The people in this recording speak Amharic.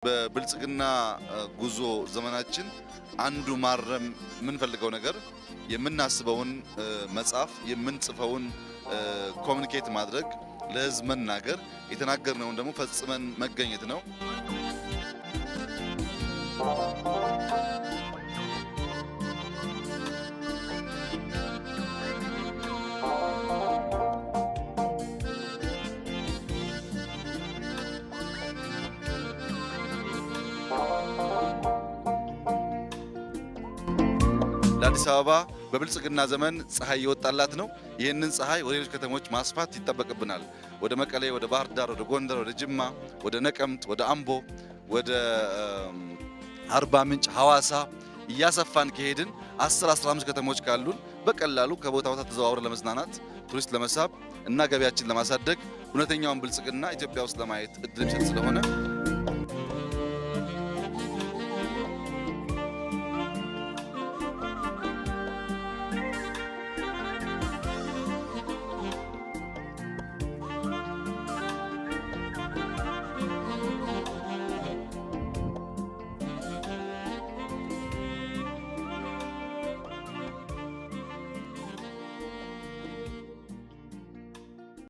በብልጽግና ጉዞ ዘመናችን አንዱ ማረም የምንፈልገው ነገር የምናስበውን መጻፍ የምንጽፈውን ኮሙኒኬት ማድረግ ለህዝብ መናገር የተናገርነውን ደግሞ ፈጽመን መገኘት ነው። ለአዲስ አበባ በብልጽግና ዘመን ፀሐይ የወጣላት ነው። ይህንን ፀሐይ ወደ ሌሎች ከተሞች ማስፋት ይጠበቅብናል። ወደ መቀሌ፣ ወደ ባህር ዳር፣ ወደ ጎንደር፣ ወደ ጅማ፣ ወደ ነቀምት፣ ወደ አምቦ፣ ወደ አርባ ምንጭ፣ ሐዋሳ እያሰፋን ከሄድን 10-15 ከተሞች ካሉን በቀላሉ ከቦታ ቦታ ተዘዋውረን ለመዝናናት ቱሪስት ለመሳብ እና ገበያችን ለማሳደግ እውነተኛውን ብልጽግና ኢትዮጵያ ውስጥ ለማየት እድል የሚሰጥ ስለሆነ